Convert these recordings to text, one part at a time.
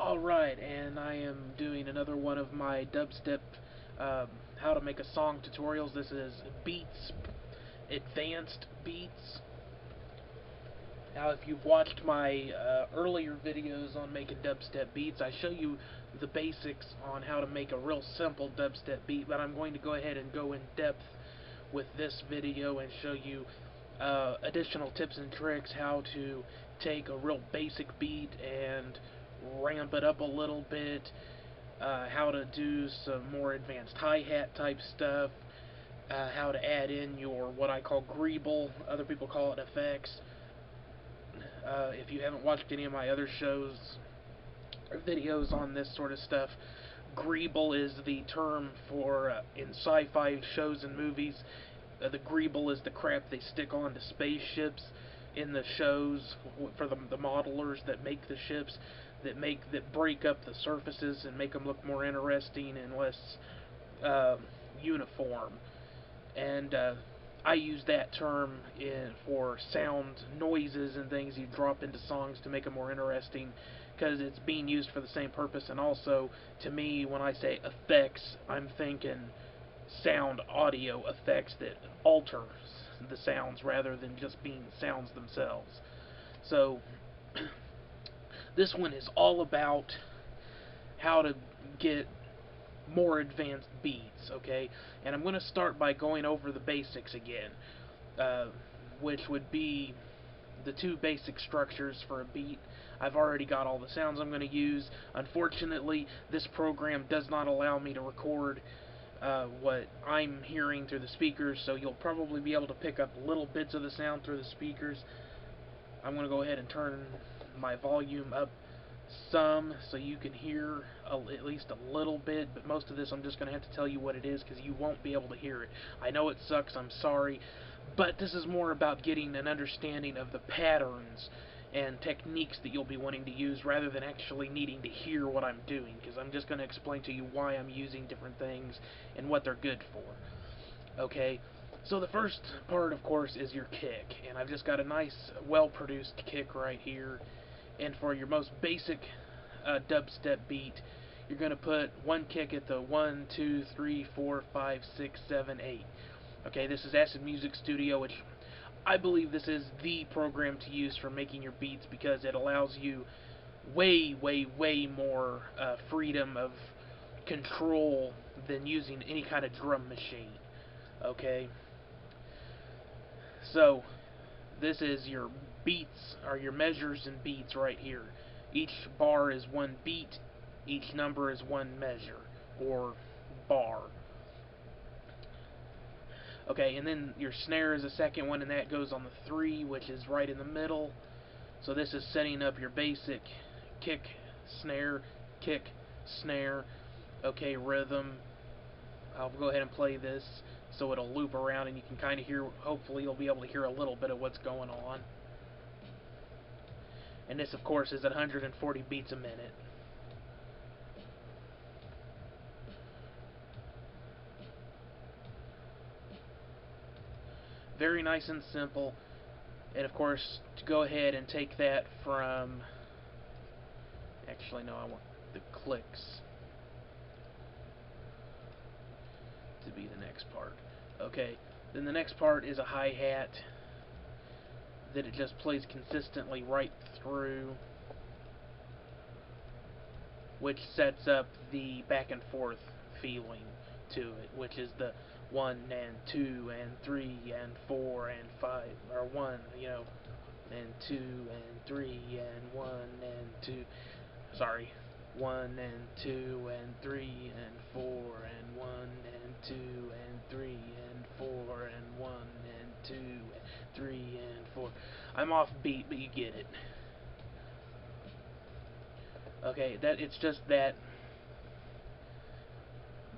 Alright, and I am doing another one of my dubstep how to make a song tutorials. This is beats, advanced beats. Now if you've watched my earlier videos on making dubstep beats, I show you the basics on how to make a real simple dubstep beat, but I'm going to go ahead and go in depth with this video and show you additional tips and tricks how to take a real basic beat and ramp it up a little bit, how to do some more advanced hi-hat type stuff, how to add in your what I call greeble, other people call it effects. If you haven't watched any of my other shows or videos on this sort of stuff, greeble is the term for in sci-fi shows and movies. The greeble is the crap they stick onto spaceships in the shows for the modelers that make the ships, that break up the surfaces and make them look more interesting and less uniform. And I use that term for sound noises and things you drop into songs to make them more interesting, because it's being used for the same purpose. And also, to me, when I say effects, I'm thinking sound audio effects that alter the sounds rather than just being sounds themselves. So this one is all about how to get more advanced beats, okay? And I'm going to start by going over the basics again, which would be the two basic structures for a beat. I've already got all the sounds I'm going to use. Unfortunately, this program does not allow me to record what I'm hearing through the speakers, so you'll probably be able to pick up little bits of the sound through the speakers. I'm going to go ahead and turn my volume up some so you can hear at least a little bit, but most of this I'm just going to have to tell you what it is because you won't be able to hear it. I know it sucks, I'm sorry, but this is more about getting an understanding of the patterns and techniques that you'll be wanting to use rather than actually needing to hear what I'm doing, because I'm just going to explain to you why I'm using different things and what they're good for. Okay, so the first part, of course, is your kick, and I've just got a nice, well-produced kick right here. And for your most basic dubstep beat, you're going to put one kick at the 1, 2, 3, 4, 5, 6, 7, 8. Okay, this is Acid Music Studio, which I believe this is the program to use for making your beats because it allows you way, way, way more freedom of control than using any kind of drum machine. Okay? So, this is your beats, or your measures and beats right here. Each bar is one beat, each number is one measure, or bar. Okay, and then your snare is the second one, and that goes on the 3, which is right in the middle. So this is setting up your basic kick, snare, okay, rhythm. I'll go ahead and play this so it'll loop around and you can kind of hear, hopefully you'll be able to hear a little bit of what's going on. And this, of course, is at 140 beats a minute. Very nice and simple. And of course, to go ahead and take that from... Actually, no, I want the clicks to be the next part. Okay, then the next part is a hi-hat that it just plays consistently right through, which sets up the back and forth feeling to it, which is the 1 and 2 and 3 and 4 and 5, or 1, you know, and 2 and 3 and 1 and 2, sorry, 1 and 2 and 3 and 4 and 1 and 2 and 3 and 4 and 1 and 2 and 3 and 4. I'm off beat, but you get it. Okay, it's just that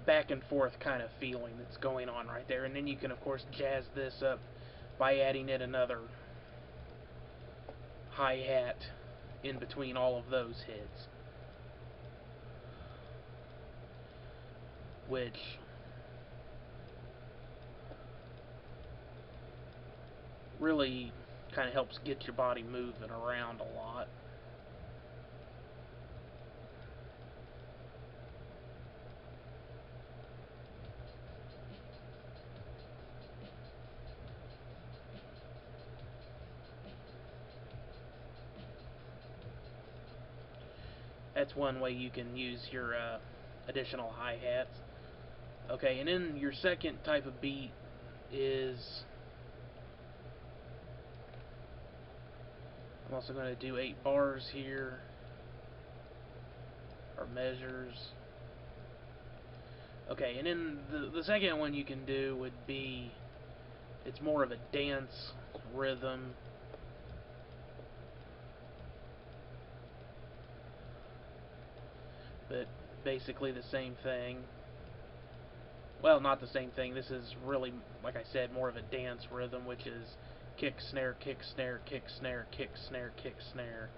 back and forth kind of feeling that's going on right there, and then you can of course jazz this up by adding in another hi-hat in between all of those hits, which really kind of helps get your body moving around a lot. That's one way you can use your additional hi-hats. Okay, and then your second type of beat is, I'm also going to do 8 bars here, or measures. Okay, and then the second one you can do would be, it's more of a dance rhythm. But basically the same thing. Well, not the same thing. This is really, like I said, more of a dance rhythm, which is kick, snare, kick, snare, kick, snare, kick, snare, kick, snare.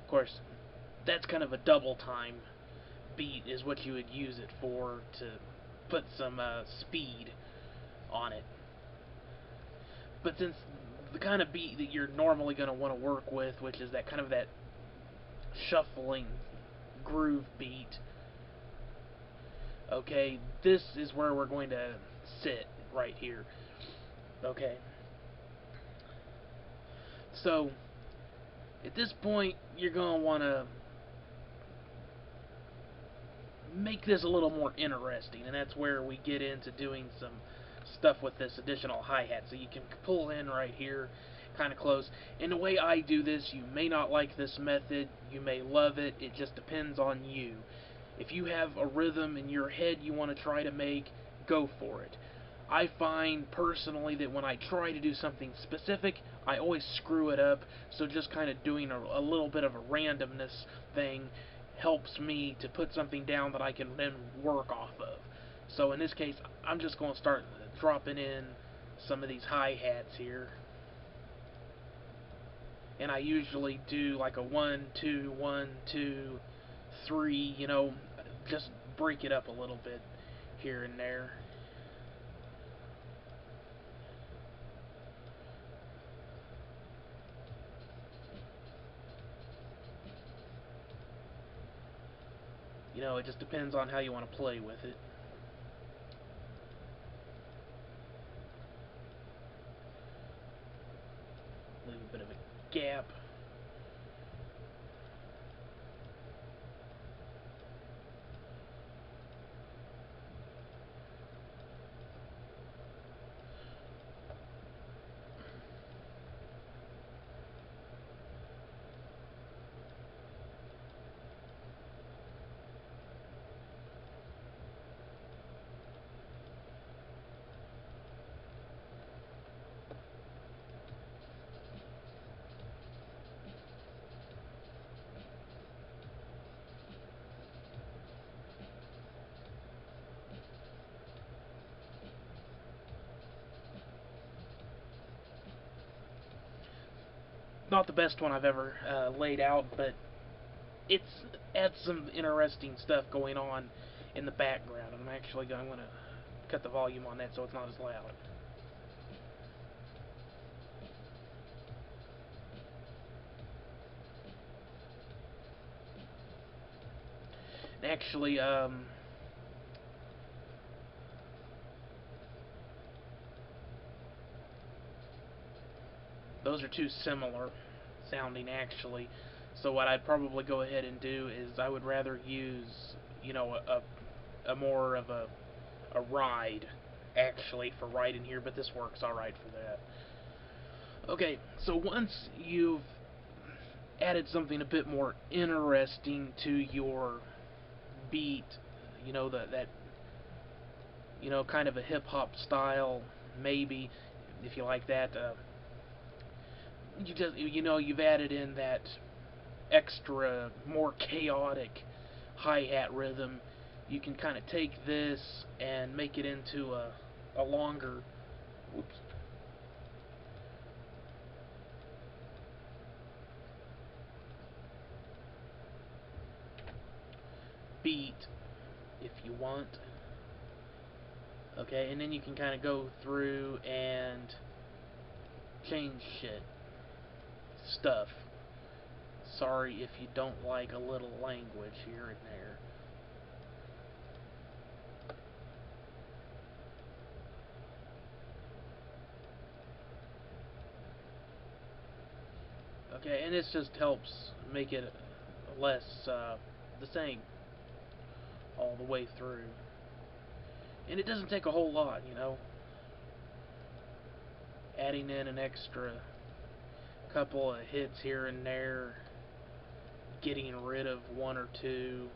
Of course, that's kind of a double time beat is what you would use it for, to put some speed on it. But since the kind of beat that you're normally going to want to work with, which is that kind of that shuffling groove beat, okay, this is where we're going to sit right here. Okay. So, at this point, you're going to want to make this a little more interesting, and that's where we get into doing some stuff with this additional hi-hat. So you can pull in right here, kind of close. And the way I do this, you may not like this method, you may love it, it just depends on you. If you have a rhythm in your head you want to try to make, go for it. I find personally that when I try to do something specific, I always screw it up, so just kind of doing a little bit of a randomness thing helps me to put something down that I can then work off of. So in this case, I'm just going to start dropping in some of these hi-hats here. And I usually do like a 1, 2, 1, 2, 3, you know, just break it up a little bit here and there. You know, it just depends on how you want to play with it. Leave a bit of a gap. Not the best one I've ever laid out, but it's adds some interesting stuff going on in the background. I'm going to cut the volume on that so it's not as loud. And actually, those are too similar sounding actually. So what I'd probably go ahead and do is I would rather use, you know, a more of a ride actually for right in here, but this works alright for that. Okay, so once you've added something a bit more interesting to your beat, you know, that you know, kind of a hip hop style, maybe, if you like that, you just, you know, you've added in that extra, more chaotic hi-hat rhythm. You can kind of take this and make it into a longer, whoops, beat if you want. Okay, and then you can kind of go through and change stuff. Sorry if you don't like a little language here and there. Okay, and this just helps make it less the same all the way through. And it doesn't take a whole lot, you know. Adding in an extra couple of hits here and there, getting rid of one or two,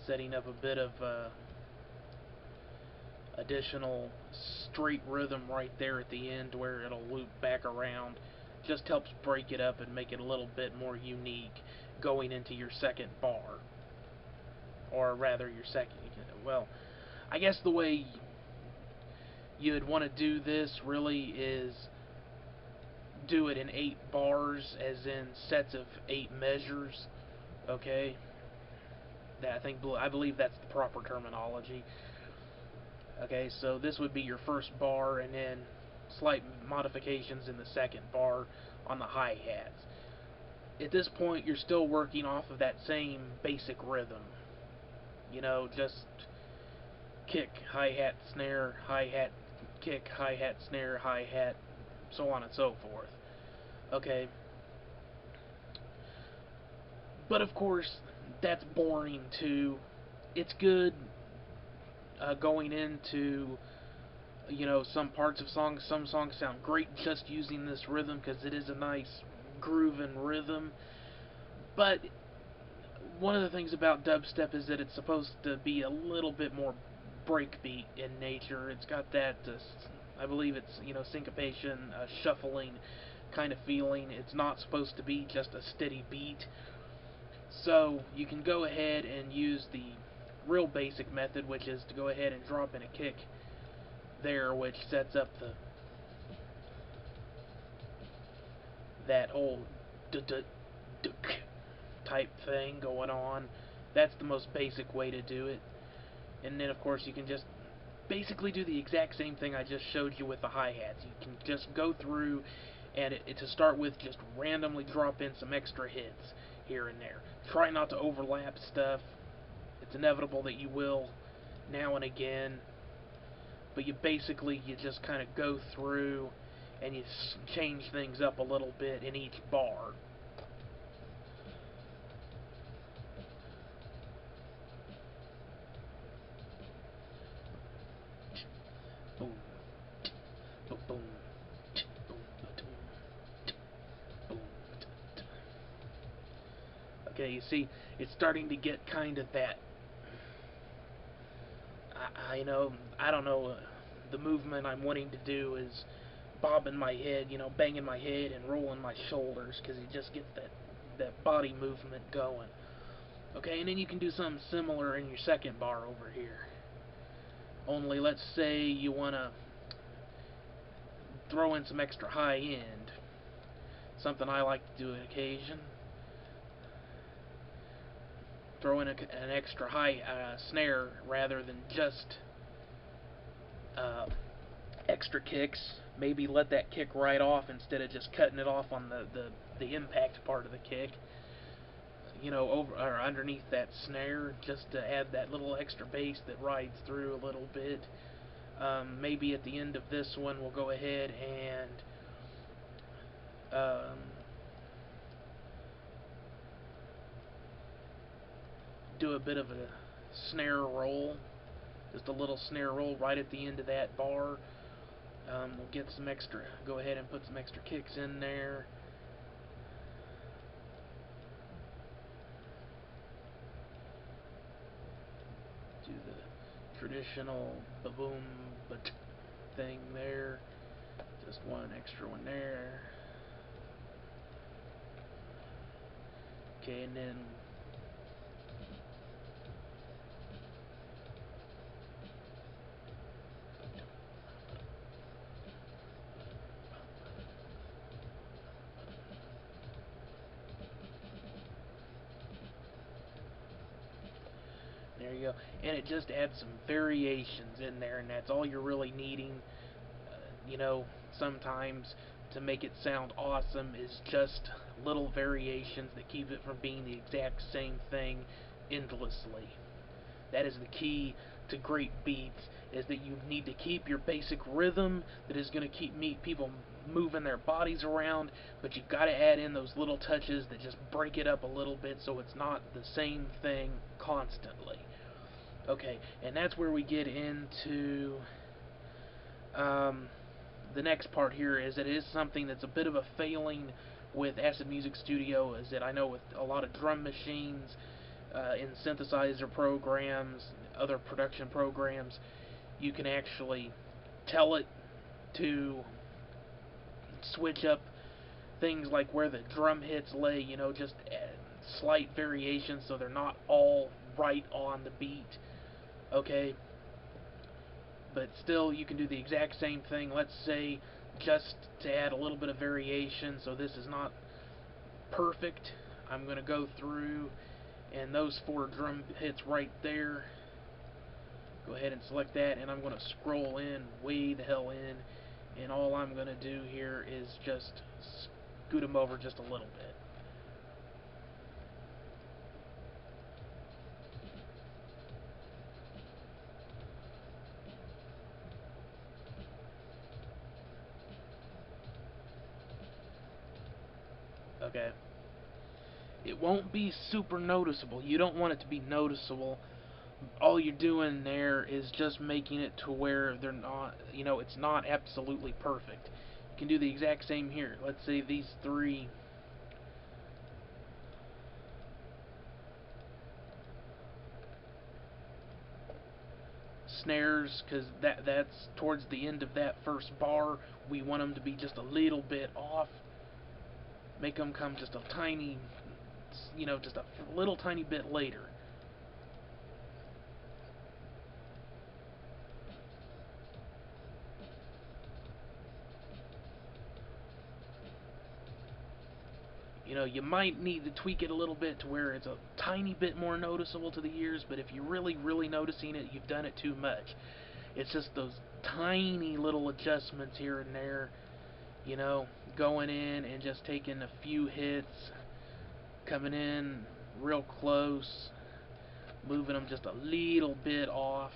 setting up a bit of additional straight rhythm right there at the end where it'll loop back around. Just helps break it up and make it a little bit more unique going into your second bar. Or rather your second, well, I guess the way you'd want to do this really is do it in 8 bars, as in sets of 8 measures. Okay, I believe that's the proper terminology. Okay, so this would be your first bar, and then slight modifications in the second bar on the hi-hats. At this point, you're still working off of that same basic rhythm. You know, just kick, hi-hat, snare, hi-hat, kick, hi-hat, snare, hi-hat, so on and so forth. Okay. But of course, that's boring too. It's good going into, you know, some parts of songs. Some songs sound great just using this rhythm because it is a nice groove and rhythm. But one of the things about dubstep is that it's supposed to be a little bit more breakbeat in nature. It's got that, I believe it's, you know, syncopation, shuffling kind of feeling. It's not supposed to be just a steady beat. So you can go ahead and use the real basic method, which is to go ahead and drop in a kick there, which sets up that whole type thing going on. That's the most basic way to do it. And then of course you can just basically do the exact same thing I just showed you with the hi-hats. You can just go through and to start with, just randomly drop in some extra hits here and there. Try not to overlap stuff. It's inevitable that you will now and again, but you just kind of go through and you change things up a little bit in each bar. Boom, boom, boom. Okay, you see, it's starting to get kind of that, I know, I don't know, the movement I'm wanting to do is bobbing my head, you know, banging my head and rolling my shoulders, because it just gets that body movement going. Okay, and then you can do something similar in your second bar over here. Only, let's say you want to throw in some extra high end. Something I like to do on occasion. Throw in an extra high snare rather than just extra kicks. Maybe let that kick right off instead of just cutting it off on the impact part of the kick. You know, over or underneath that snare, just to add that little extra bass that rides through a little bit. Maybe at the end of this one, we'll go ahead and do a bit of a snare roll, just a little snare roll right at the end of that bar. We'll get some extra, go ahead and put some extra kicks in there. Do the traditional ba-boom but thing there. Just one extra one there. Okay, and then there you go. And it just adds some variations in there, and that's all you're really needing. You know, sometimes to make it sound awesome is just little variations that keep it from being the exact same thing endlessly. That is the key to great beats, is that you need to keep your basic rhythm that is going to keep people moving their bodies around, but you've got to add in those little touches that just break it up a little bit so it's not the same thing constantly. Okay, and that's where we get into the next part here, is that it is something that's a bit of a failing with Acid Music Studio, is that I know with a lot of drum machines, in synthesizer programs, other production programs, you can actually tell it to switch up things like where the drum hits lay, just slight variations so they're not all right on the beat, okay? But still, you can do the exact same thing, let's say, just to add a little bit of variation, so this is not perfect. I'm going to go through, and those 4 drum hits right there, go ahead and select that, and I'm going to scroll in, way the hell in, and all I'm going to do here is just scoot them over just a little bit. Okay. It won't be super noticeable. You don't want it to be noticeable. All you're doing there is just making it to where they're not, it's not absolutely perfect. You can do the exact same here. Let's say these 3 snares, because that's towards the end of that first bar. We want them to be just a little bit off. Make them come just a tiny, just a little tiny bit later. You might need to tweak it a little bit to where it's a tiny bit more noticeable to the ears, but if you're really, really noticing it, you've done it too much. It's just those tiny little adjustments here and there, going in and just taking a few hits, coming in real close, moving them just a little bit off.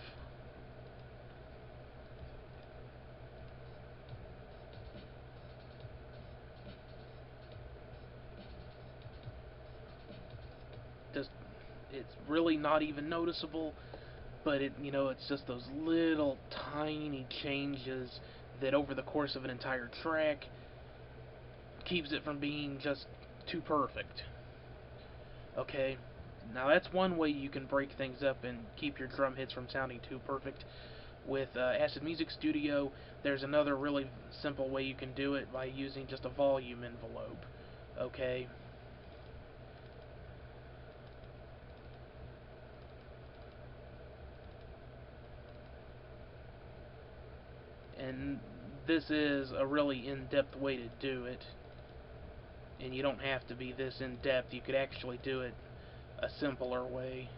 Just, it's really not even noticeable, but it's just those little tiny changes that over the course of an entire track keeps it from being just too perfect. Okay, now that's one way you can break things up and keep your drum hits from sounding too perfect. With Acid Music Studio, there's another really simple way you can do it by using just a volume envelope. Okay. And this is a really in-depth way to do it. And you don't have to be this in-depth. You could actually do it a simpler way.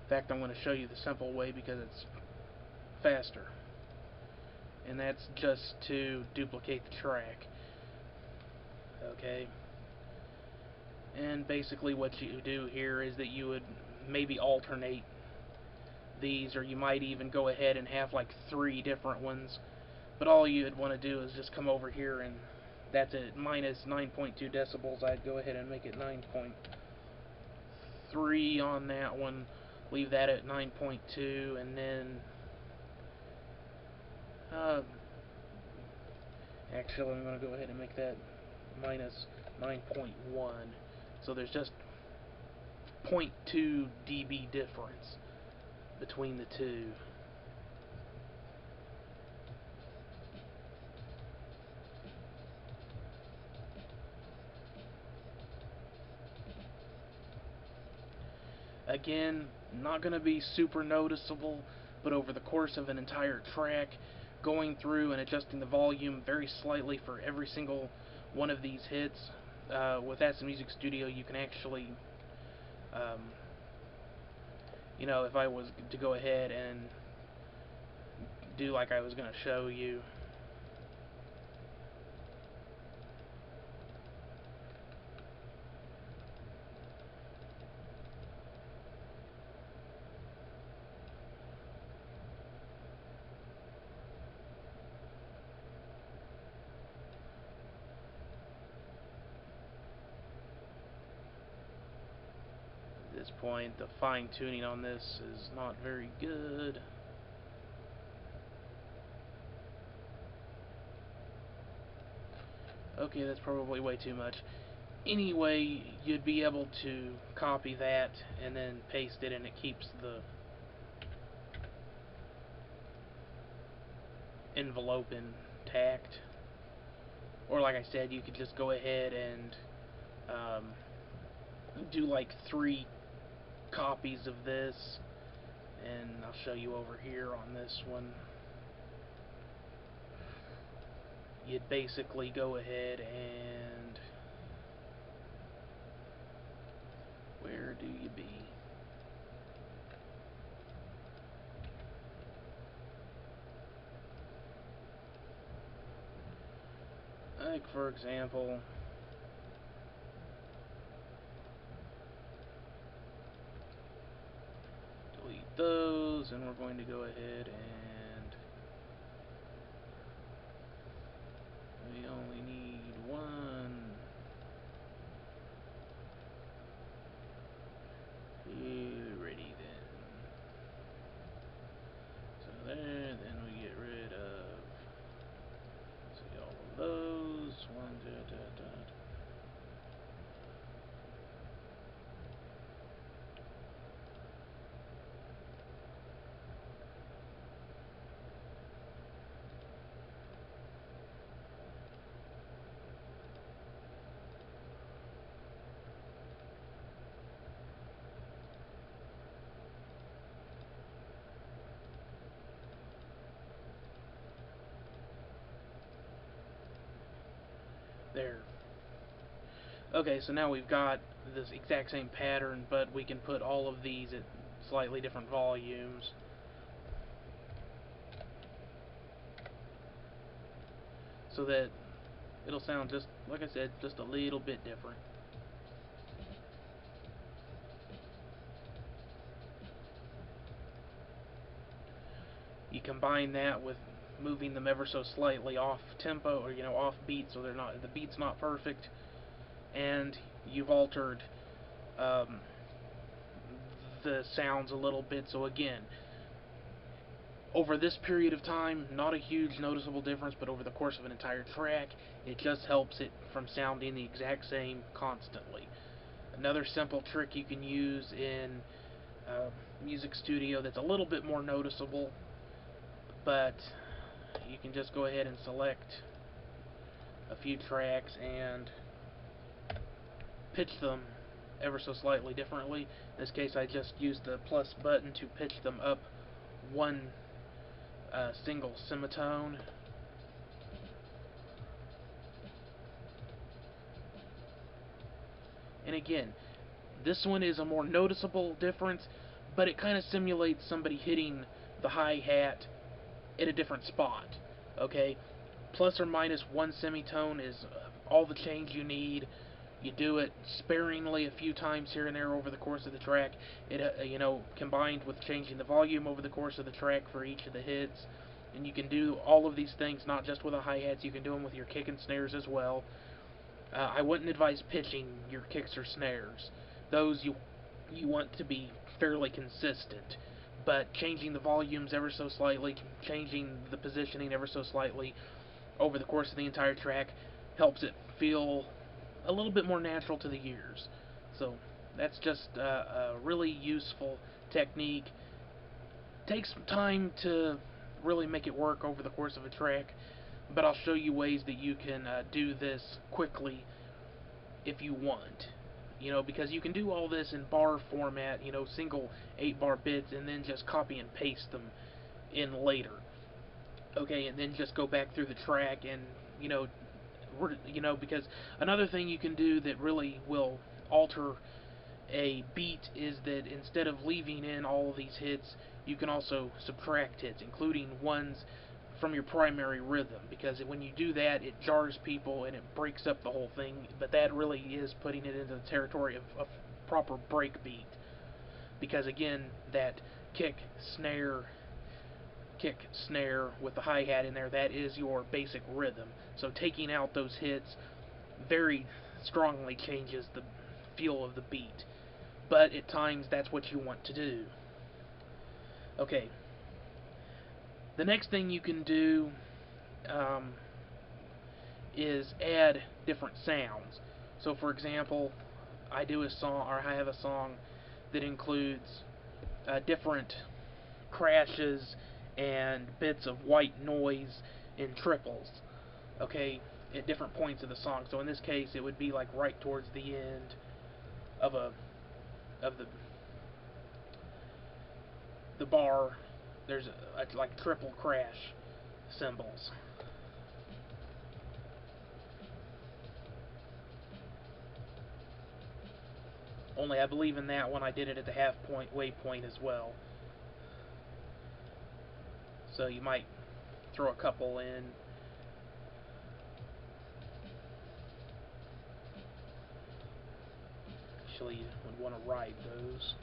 In fact, I'm going to show you the simple way because it's faster. And that's just to duplicate the track. Okay. And basically what you do here is that you would maybe alternate these, or you might even go ahead and have like 3 different ones. But all you'd want to do is just come over here, and that's at minus 9.2 decibels. I'd go ahead and make it 9.3 on that one. Leave that at 9.2, and then actually I'm going to go ahead and make that minus 9.1. So there's just 0.2 dB difference between the two. Again, not going to be super noticeable, but over the course of an entire track, going through and adjusting the volume very slightly for every single one of these hits. With Acid Music Studio, you can actually, if I was to go ahead and do like I was going to show you, this point. The fine-tuning on this is not very good. Okay, that's probably way too much. Anyway, you'd be able to copy that and then paste it, and it keeps the envelope intact. Or like I said, you could just go ahead and do like 3 copies of this, and I'll show you over here on this one. You'd basically go ahead and where do you be? Like for example, delete those, and we're going to go ahead and we only need 1. Ready then. So there, then we get rid of, see, all of those. 1, da, da, da. There. Okay, so now we've got this exact same pattern, but we can put all of these at slightly different volumes. So that it'll sound just, like I said, just a little bit different. You combine that with moving them ever so slightly off tempo, or off beat, so the beat's not perfect, and you've altered the sounds a little bit. So again, over this period of time, not a huge noticeable difference, but over the course of an entire track, it just helps it from sounding the exact same constantly. Another simple trick you can use in Music Studio that's a little bit more noticeable, but you can just go ahead and select a few tracks and pitch them ever so slightly differently. In this case, I just used the plus button to pitch them up 1 single semitone. And again, this one is a more noticeable difference, but it kind of simulates somebody hitting the hi-hat at a different spot. Okay, plus or minus 1 semitone is all the change you need. You do it sparingly a few times here and there over the course of the track. It combined with changing the volume over the course of the track for each of the hits. And you can do all of these things not just with the hi-hats, you can do them with your kick and snares as well. I wouldn't advise pitching your kicks or snares. Those you want to be fairly consistent. But changing the volumes ever so slightly, changing the positioning ever so slightly over the course of the entire track helps it feel a little bit more natural to the ears. So that's just a really useful technique. Takes some time to really make it work over the course of a track, but I'll show you ways that you can do this quickly if you want. Because you can do all this in bar format, single 8-bar bits, and then just copy and paste them in later. Okay, and then just go back through the track and, because another thing you can do that really will alter a beat is that instead of leaving in all of these hits, you can also subtract hits, including ones from your primary rhythm, because when you do that, it jars people and it breaks up the whole thing, but that really is putting it into the territory of proper breakbeat, because again, that kick, snare with the hi-hat in there, that is your basic rhythm. So taking out those hits very strongly changes the feel of the beat. but at times that's what you want to do. Okay, the next thing you can do um, is add different sounds. So for example, I have a song that includes different crashes and bits of white noise in triples, okay, at different points of the song. So in this case, it would be like right towards the end of of the bar. There's like triple crash cymbals. Only I believe in that one I did it at the waypoint as well. So you might throw a couple in. Actually, you would want to ride those.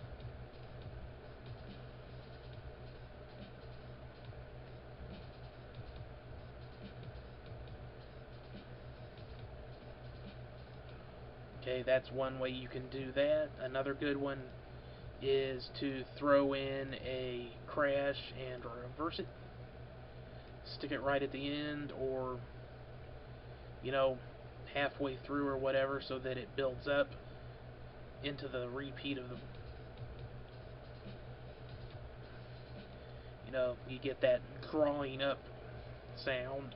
Okay, that's one way you can do that. Another good one is to throw in a crash and reverse it. Stick it right at the end, or you know, halfway through or whatever, so that it builds up into the repeat of the, you get that drawing up sound.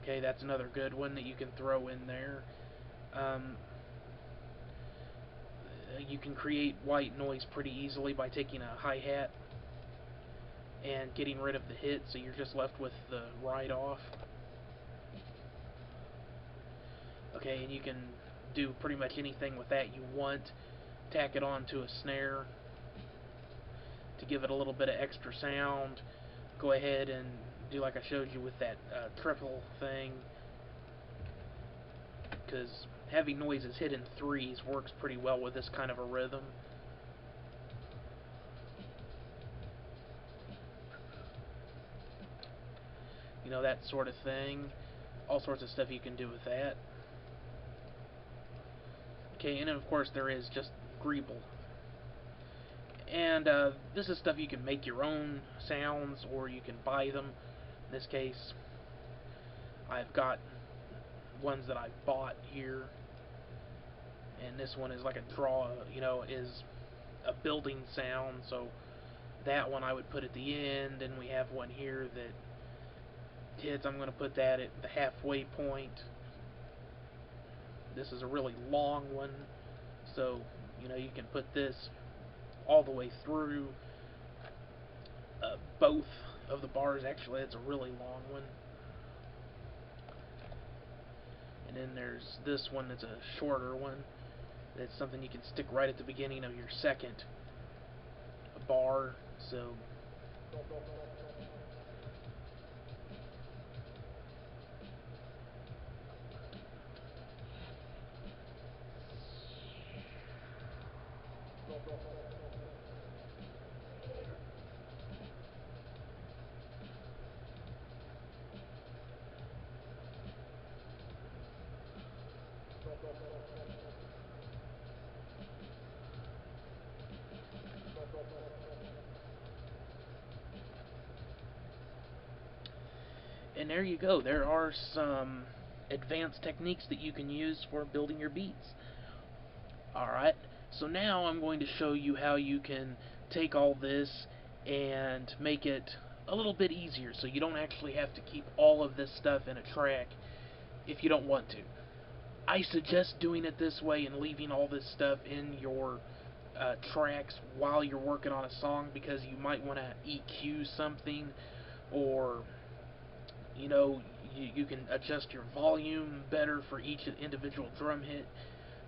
Okay, that's another good one that you can throw in there. Um, you can create white noise pretty easily by taking a hi-hat and getting rid of the hit, so you're just left with the ride-off. Okay, and you can do pretty much anything with that you want. Tack it onto a snare to give it a little bit of extra sound. Go ahead and do like I showed you with that triple thing, because having noises hit in threes works pretty well with this kind of a rhythm. That sort of thing. All sorts of stuff you can do with that. Okay, and then of course there is just Greeble. And this is stuff you can make your own sounds, or you can buy them. In this case, I've got ones that I've bought here. And this one is like a draw, is a building sound. So that one I would put at the end, and we have one here that hits. I'm going to put that at the halfway point. This is a really long one, so you can put this all the way through both of the bars. Actually, it's a really long one. And then there's this one that's a shorter one. That's something you can stick right at the beginning of your second bar. So and there you go. There are some advanced techniques that you can use for building your beats. Alright, so now I'm going to show you how you can take all this and make it a little bit easier, so you don't actually have to keep all of this stuff in a track if you don't want to. I suggest doing it this way and leaving all this stuff in your tracks while you're working on a song, because you might want to EQ something, or you can adjust your volume better for each individual drum hit.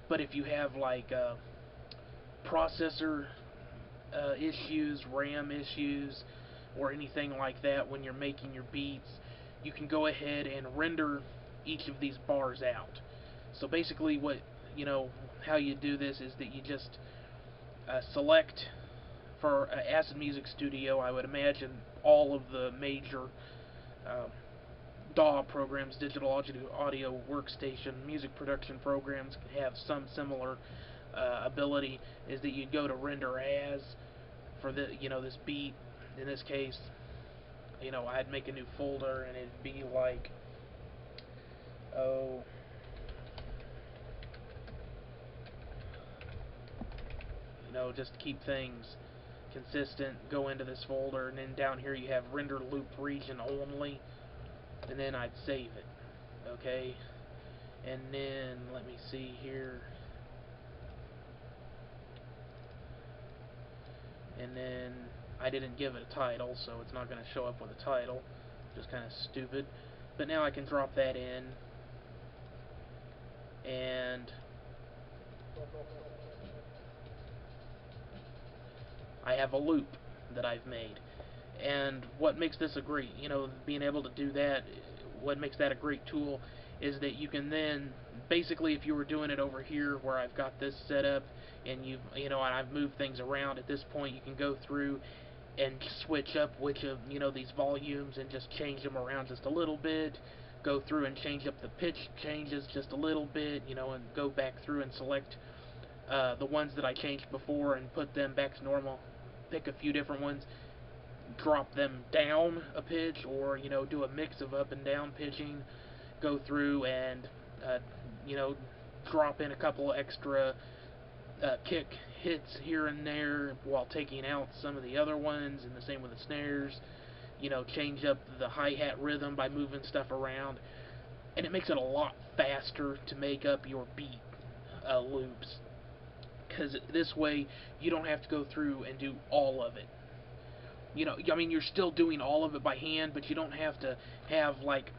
But if you have like processor issues, RAM issues, or anything like that when you're making your beats, you can go ahead and render each of these bars out. So basically how you do this is that you just select, for Acid Music Studio, I would imagine all of the major DAW programs, digital audio workstation, music production programs, can have some similar ability is that you'd go to render as for the this beat. In this case, I'd make a new folder and it'd be like, oh, just to keep things consistent, go into this folder, and then down here you have render loop region only, and then I'd save it. Okay, and then let me see here, and then I didn't give it a title, so it's not going to show up with a title, just kind of stupid. But now I can drop that in, and I have a loop that I've made. And what makes this a great, being able to do that, what makes that a great tool is that you can then, basically, if you were doing it over here where I've got this set up and and I've moved things around, at this point you can go through and switch up which of, these volumes and just change them around just a little bit, go through and change up the pitch changes just a little bit, and go back through and select the ones that I changed before and put them back to normal, pick a few different ones, drop them down a pitch, or do a mix of up and down pitching, go through and drop in a couple extra kick hits here and there while taking out some of the other ones, and the same with the snares, change up the hi-hat rhythm by moving stuff around, and it makes it a lot faster to make up your beat loops, because this way you don't have to go through and do all of it. You're still doing all of it by hand, but you don't have to have like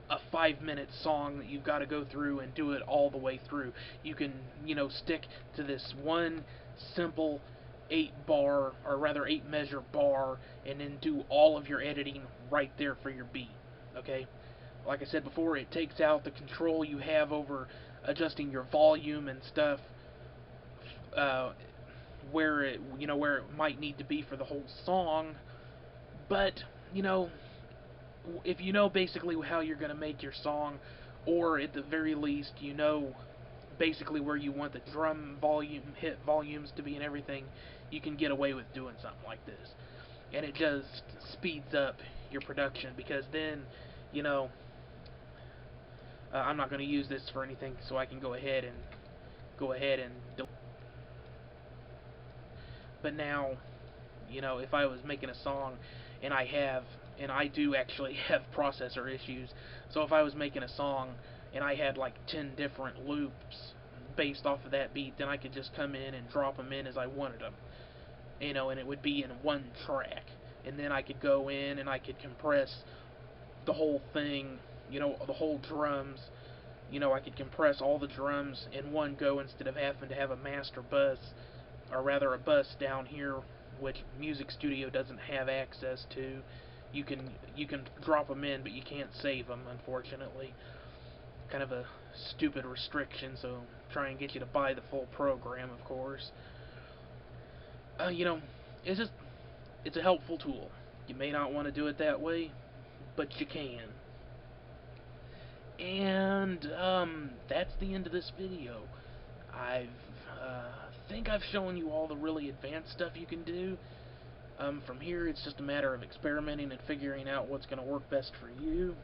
a 5-minute song that you've got to go through and do it all the way through. You can, stick to this one simple 8-bar, or rather 8-measure bar, and then do all of your editing right there for your beat. Okay? Like I said before, it takes out the control you have over adjusting your volume and stuff, where it might need to be for the whole song, but if basically how you're going to make your song, or at the very least basically where you want the drum hit volumes to be and everything, you can get away with doing something like this, and it just speeds up your production, because then I'm not going to use this for anything, so I can go ahead and but now, if I was making a song and I do actually have processor issues, so if I was making a song and I had like 10 different loops based off of that beat, then I could just come in and drop them in as I wanted them, and it would be in one track, and then I could go in and I could compress the whole thing, the whole drums, I could compress all the drums in one go instead of having to have a master bus, or rather a bus down here, which Music Studio doesn't have access to. You can drop them in, but you can't save them, unfortunately. Kind of a stupid restriction, so try and get you to buy the full program, of course. It's a helpful tool. You may not want to do it that way, but you can. And that's the end of this video. I think I've shown you all the really advanced stuff you can do. From here, it's just a matter of experimenting and figuring out what's going to work best for you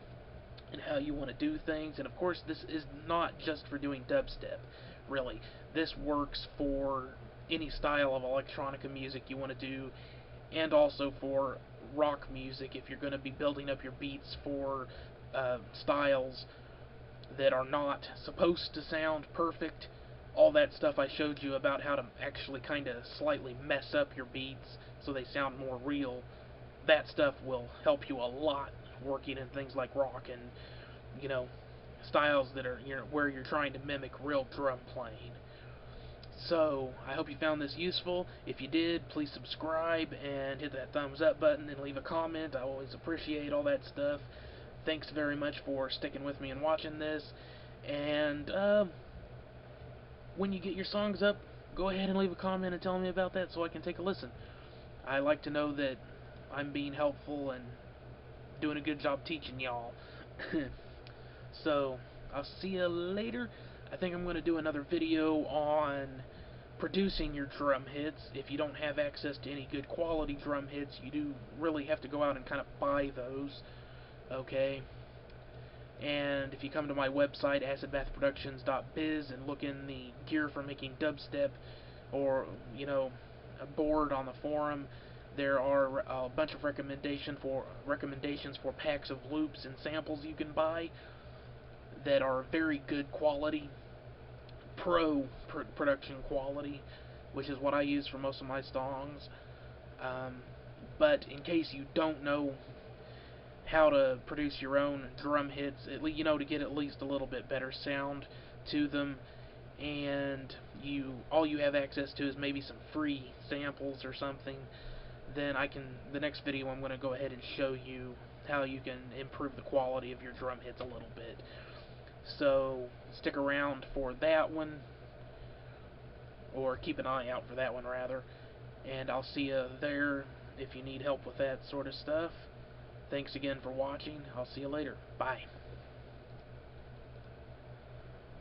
and how you want to do things. And of course, this is not just for doing dubstep, really. This works for any style of electronica music you want to do, and also for rock music if you're going to be building up your beats for styles that are not supposed to sound perfect. All that stuff I showed you about how to actually kind of slightly mess up your beats so they sound more real, that stuff will help you a lot working in things like rock and, styles that are, where you're trying to mimic real drum playing. So, I hope you found this useful. If you did, please subscribe and hit that thumbs up button and leave a comment. I always appreciate all that stuff. Thanks very much for sticking with me and watching this. And, when you get your songs up, go ahead and leave a comment and tell me about that so I can take a listen. I like to know that I'm being helpful and doing a good job teaching y'all. So, I'll see you later. I think I'm going to do another video on producing your drum hits. If you don't have access to any good quality drum hits, you do really have to go out and kind of buy those. Okay? And if you come to my website, acidbathproductions.biz, and look in the gear for making dubstep, or, you know, a board on the forum, there are a bunch of recommendations for packs of loops and samples you can buy that are very good quality, production quality, which is what I use for most of my songs. But in case you don't know how to produce your own drum hits, to get at least a little bit better sound to them, and all you have access to is maybe some free samples or something, then the next video I'm going to go ahead and show you how you can improve the quality of your drum hits a little bit. So stick around for that one, or keep an eye out for that one rather, and I'll see you there if you need help with that sort of stuff. Thanks again for watching. I'll see you later. Bye.